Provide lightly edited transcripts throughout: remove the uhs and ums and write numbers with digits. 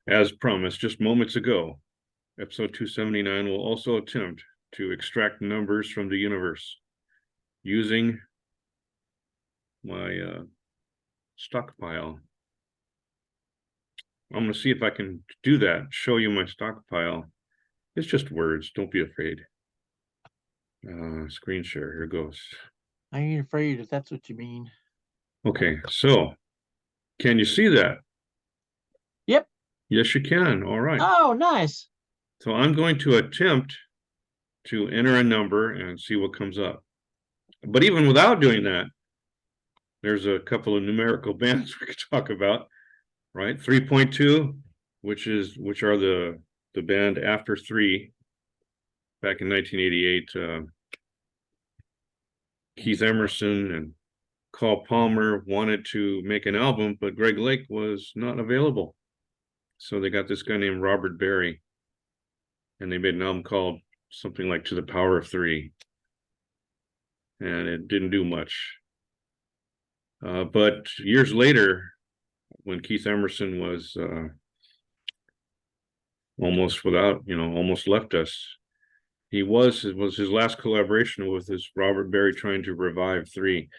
As promised just moments ago, episode 279 will also attempt to extract numbers from the universe using my stockpile. I'm going to see if I can do that, show you my stockpile. It's just words. Don't be afraid. Screen share. Here goes. I ain't afraid if that's what you mean. Okay, so can you see that? Yep. Yes, you can. All right. Oh, nice. So I'm going to attempt to enter a number and see what comes up. But even without doing that, there's a couple of numerical bands we could talk about, right? 3.2, which are the band after 3 back in 1988. Keith Emerson and Carl Palmer wanted to make an album, but Greg Lake was not available. So they got this guy named Robert Barry, and they made an album called something like To the Power of 3. And it didn't do much. But years later, when Keith Emerson was almost left us, it was his last collaboration with this Robert Barry trying to revive 3.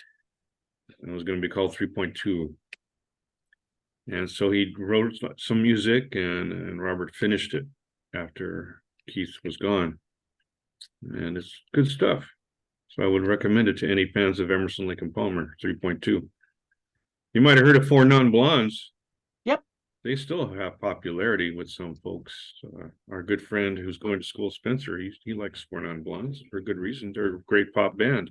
And it was going to be called 3.2. And so he wrote some music, and Robert finished it after Keith was gone. And it's good stuff. So I would recommend it to any fans of Emerson, Lake and Palmer, 3.2. You might have heard of Four Non-Blondes. Yep. They still have popularity with some folks. Our good friend who's going to school, Spencer, he likes Four Non-Blondes for good reason. They're a great pop band.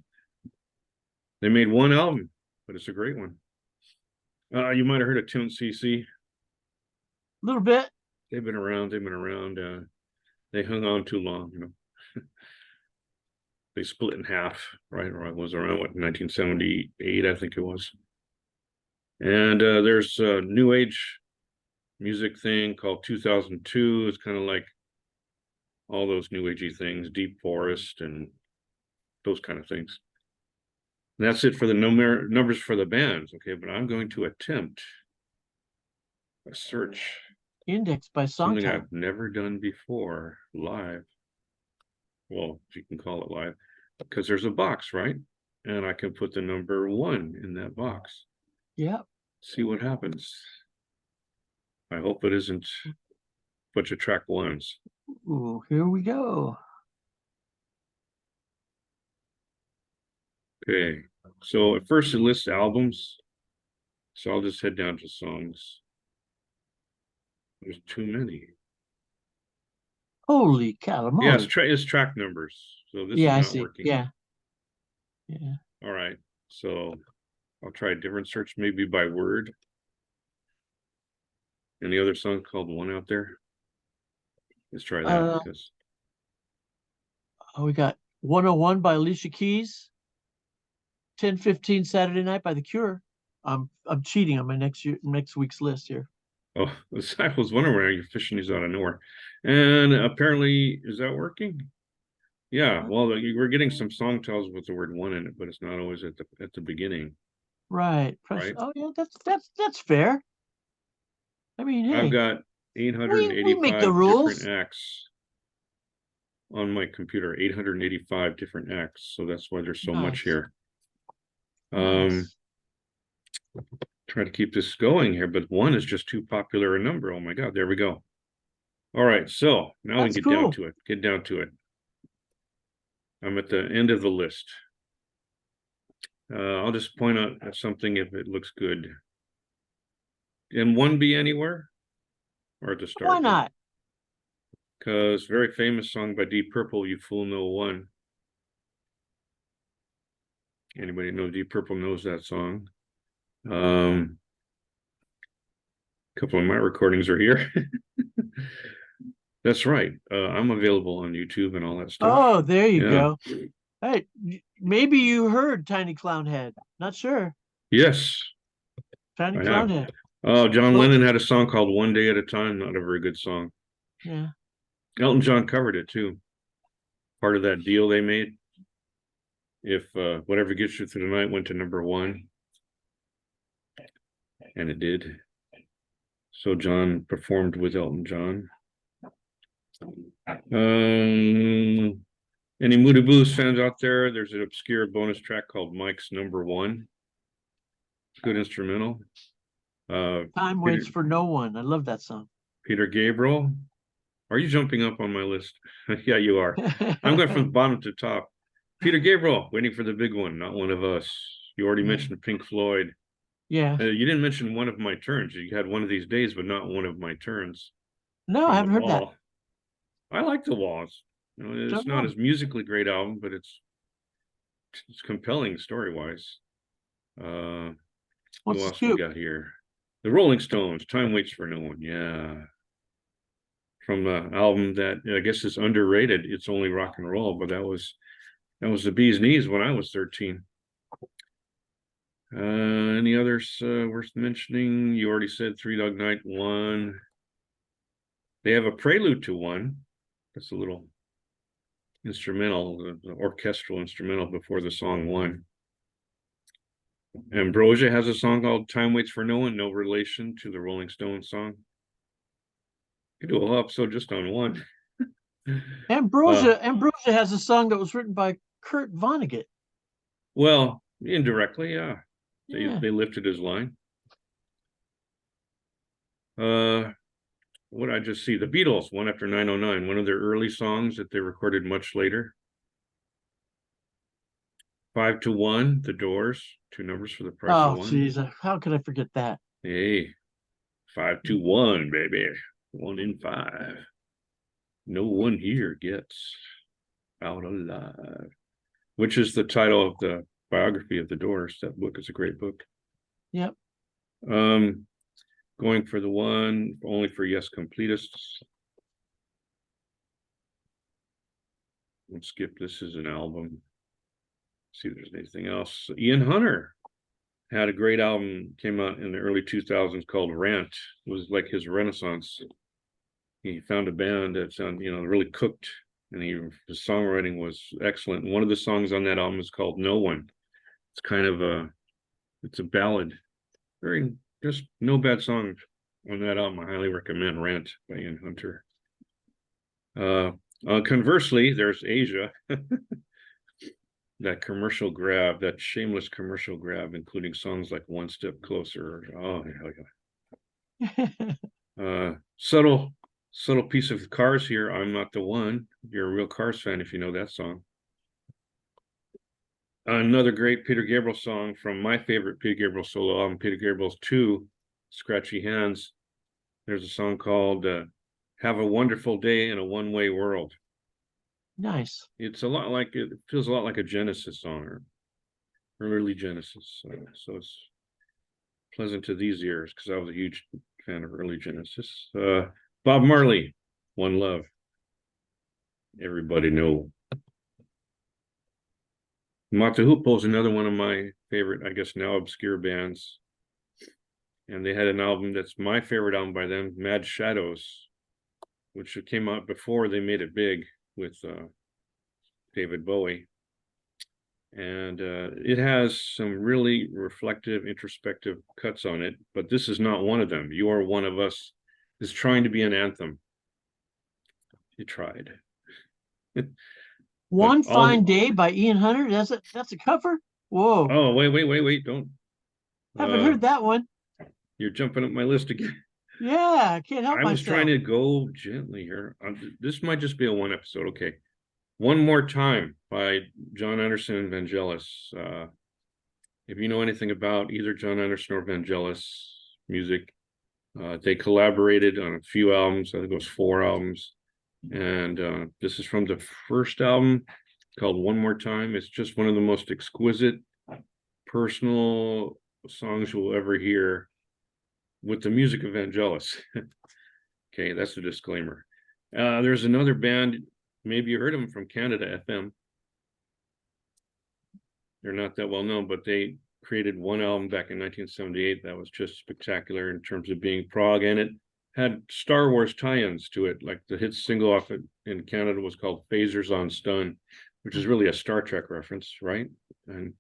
They made one album, but it's a great one. You might have heard of Tune CC. A little bit. They've been around. They hung on too long, They split in half, right? Or it was around 1978, I think it was. And there's a new age music thing called 2002. It's kind of like all those new agey things, Deep Forest and those kind of things. And that's it for the numbers for the bands. Okay, but I'm going to attempt a search. Index by song Something type. I've never done before live. Well, if you can call it live, because there's a box, right? And I can put the number 1 in that box. Yep. See what happens. I hope it isn't a bunch of track 1s. Ooh, here we go. Okay, so at first it lists albums. So I'll just head down to songs. There's too many. Holy calamari. Yeah, it's track numbers. So this is not working. Yeah. All right. So I'll try a different search, maybe by word. Any other song called One out there? Let's try that. We got 101 by Alicia Keys. 10:15 Saturday Night by The Cure. I'm cheating on my next week's list here. Oh, I was wondering why you're fishing these out of nowhere. And apparently, is that working? Yeah, well, we're getting some song titles with the word 1 in it, but it's not always at the beginning. Right. Right. Oh yeah, that's fair. I mean, hey, I've got 885 different acts on my computer. 885 different acts, so that's why there's so much here. Try to keep this going here, but 1 is just too popular a number. Oh my God, there we go. All right, so now we can get down to it. Get down to it. I'm at the end of the list. I'll just point out something if it looks good. Can 1 be anywhere? Or at the start? Why not? Because very famous song by Deep Purple, You Fool No One. Anybody know Deep Purple knows that song. A couple of my recordings are here. That's right. I'm available on YouTube and all that stuff. Oh, there you go. Hey, maybe you heard Tiny Clownhead. Not sure. Yes. Tiny Clownhead. Oh, John Lennon had a song called One Day at a Time. Not a very good song. Yeah. Elton John covered it too. Part of that deal they made. If Whatever Gets You Through the Night went to number 1. And it did. So John performed with Elton John. Any Moody Blues fans out there? There's an obscure bonus track called Mike's Number One. Good instrumental. Time waits for no one. I love that song. Peter Gabriel. Are you jumping up on my list? Yeah, you are. I'm going from the bottom to top. Peter Gabriel, Waiting for the Big One, Not One of Us. You already mentioned Pink Floyd. Yeah. You didn't mention One of My Turns. You had One of These Days, but not One of My Turns. No, I haven't heard that. I like The Walls. You know, it's not as musically great album, but it's compelling story-wise. Who else we got here? The Rolling Stones, Time Waits for No One. Yeah. From the album that I guess is underrated. It's Only Rock and Roll, but that was the bee's knees when I was 13. Any others worth mentioning? You already said Three Dog Night 1. They have a prelude to 1. That's a little instrumental, the orchestral instrumental before the song 1. Ambrosia has a song called Time Waits for No One, no relation to the Rolling Stones song. You could do a whole episode just on 1. Ambrosia has a song that was written by Kurt Vonnegut. Well, indirectly, yeah. They lifted his line. What did I just see? The Beatles, One After 909, one of their early songs that they recorded much later. 5 to 1, The Doors, 2 numbers for the price of 1. Oh, geez, how could I forget that? Hey, 5 to 1, baby. 1 in 5. No one here gets out alive. Which is the title of the biography of the Doors. That book is a great book. Yep. Going for the 1, only for Yes Completists. We'll skip this as an album. See if there's anything else. Ian Hunter had a great album, came out in the early 2000s called Rant. It was like his renaissance. He found a band that sounded, really cooked, and his songwriting was excellent. And one of the songs on that album is called No One. It's kind of it's a ballad. Just no bad songs on that album. I highly recommend Rant by Ian Hunter. Conversely, there's Asia. That commercial grab, that shameless commercial grab, including songs like One Step Closer. Oh, yeah. Subtle piece of Cars here. I'm Not the One. You're a real Cars fan if you know that song. Another great Peter Gabriel song from my favorite Peter Gabriel solo album, Peter Gabriel's 2, Scratchy Hands. There's a song called Have a Wonderful Day in a One-Way World. Nice. It feels a lot like a Genesis song, or early Genesis. So it's pleasant to these ears because I was a huge fan of early Genesis. Bob Marley, One Love. Everybody know. Mata Hoopo is another one of my favorite, I guess now obscure bands. And they had an album that's my favorite album by them, Mad Shadows, which came out before they made it big with David Bowie. And it has some really reflective, introspective cuts on it, but this is not one of them. You Are One of Us is trying to be an anthem. He tried. One Fine Day by Ian Hunter. That's a cover? Whoa. Oh, wait. Don't. Haven't heard that one. You're jumping up my list again. Yeah, I can't help myself. I was trying to go gently here. This might just be a 1 episode. Okay. One More Time by John Anderson and Vangelis. If you know anything about either John Anderson or Vangelis music, they collaborated on a few albums. I think it was 4 albums. And this is from the first album called One More Time. It's just one of the most exquisite, personal songs you'll ever hear with the music of Vangelis. Okay, that's the disclaimer. There's another band, maybe you heard of them, from Canada, FM. They're not that well known, but they created one album back in 1978 that was just spectacular in terms of being prog, and it had Star Wars tie-ins to it. Like the hit single off it in Canada was called Phasers on Stun, which is really a Star Trek reference, right? And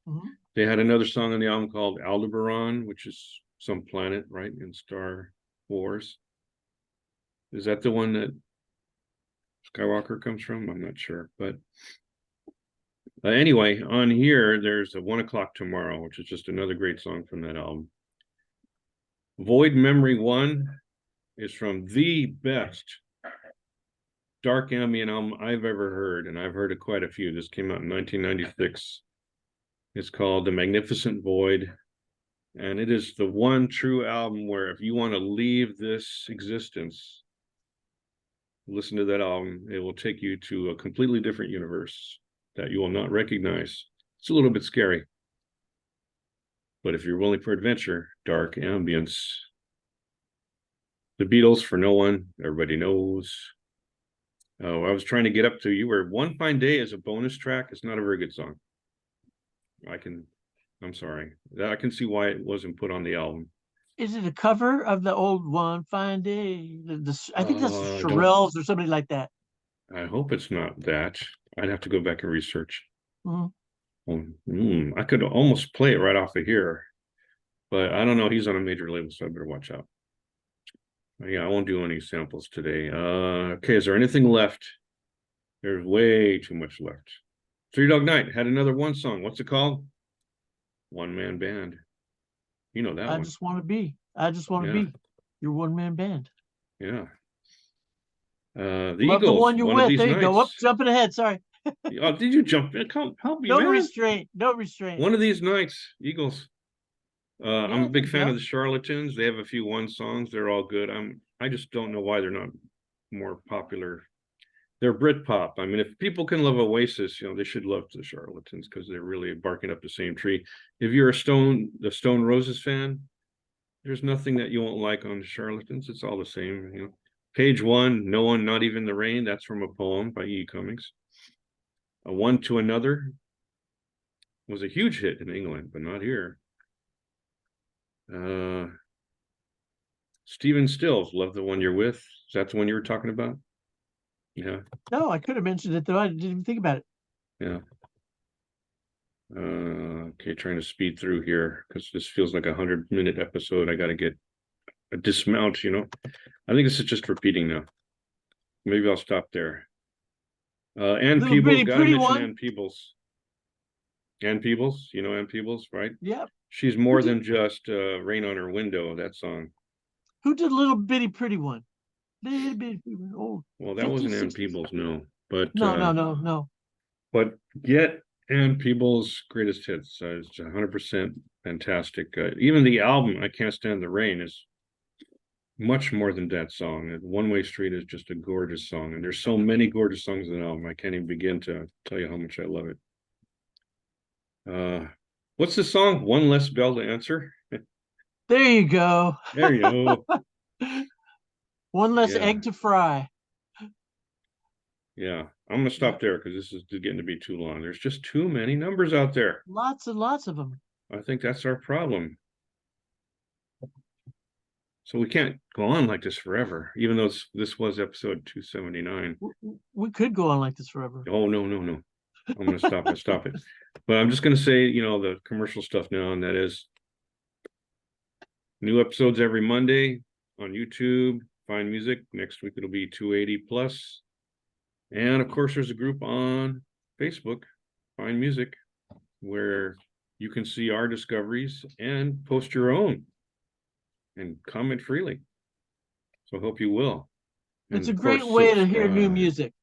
they had another song on the album called Aldebaran, which is some planet, right, in Star Wars. Is that the one that Skywalker comes from? I'm not sure, but anyway, on here there's a 1 o'clock tomorrow, which is just another great song from that album. Void Memory 1 is from the best dark ambient album I've ever heard, and I've heard of quite a few. This came out in 1996. It's called The Magnificent Void, and it is the one true album where if you want to leave this existence, listen to that album. It will take you to a completely different universe that you will not recognize. It's a little bit scary, but if you're willing for adventure, dark ambience. The Beatles, For No One, everybody knows. Oh, I was trying to get up to you where One Fine Day is a bonus track. It's not a very good song. I'm sorry. I can see why it wasn't put on the album. Is it a cover of the old One Fine Day? I think that's the Shirelles or somebody like that. I hope it's not that. I'd have to go back and research. I could almost play it right off of here, but I don't know. He's on a major label, so I better watch out. Yeah, I won't do any samples today. Okay, is there anything left? There's way too much left. Three Dog Night had another one song. What's it called? One Man Band. You know that one. I just want to be your one-man band. Yeah. The Love Eagles. the one you're with. There you go. Up, jumping ahead. Sorry. Oh, did you jump in? Come help me, No man. restraint. No restraint. One of these nights, Eagles. I'm a big fan so. of the Charlatans. They have a few one songs. They're all good. I just don't know why they're not more popular. They're Britpop. I mean, if people can love Oasis, they should love the Charlatans because they're really barking up the same tree. If you're the Stone Roses fan, there's nothing that you won't like on the Charlatans. It's all the same. Page One, No One, Not Even the Rain. That's from a poem by E. Cummings. A One to Another was a huge hit in England, but not here. Stephen Stills, Love the One You're With. Is that the one you were talking about? Yeah. No, I could have mentioned it though. I didn't even think about it. Yeah. Okay, trying to speed through here because this feels like 100-minute episode. I got to get a dismount. I think this is just repeating now. Maybe I'll stop there. Ann Peebles, gotta mention Ann Peebles. Ann Peebles, you know Ann Peebles, right? Yep. She's more than just Rain on Her Window, that song. Who did Little Bitty Pretty One? Little Bitty Pretty One. Oh, well, that wasn't Ann Peebles, no. But no. But yet, Ann Peebles' greatest hits. It's 100% fantastic. Even the album, I Can't Stand the Rain, is much more than that song. One Way Street is just a gorgeous song. And there's so many gorgeous songs in the album. I can't even begin to tell you how much I love it. What's the song? One Less Bell to Answer. There you go. There you go. One less egg to fry. Yeah, I'm gonna stop there because this is getting to be too long. There's just too many numbers out there. Lots and lots of them. I think that's our problem. So we can't go on like this forever, even though this was episode 279. We could go on like this forever. Oh, no. I'm going to stop it. But I'm just going to say, the commercial stuff now, and that is new episodes every Monday on YouTube, Find Music. Next week, it'll be 280 plus. And of course, there's a group on Facebook, Find Music, where you can see our discoveries and post your own and comment freely. So I hope you will. It's a great way to hear new music.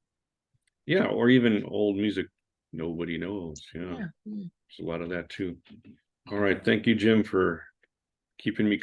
Yeah, or even old music nobody knows. Yeah. There's a lot of that too. All right. Thank you, Jim, for keeping me company.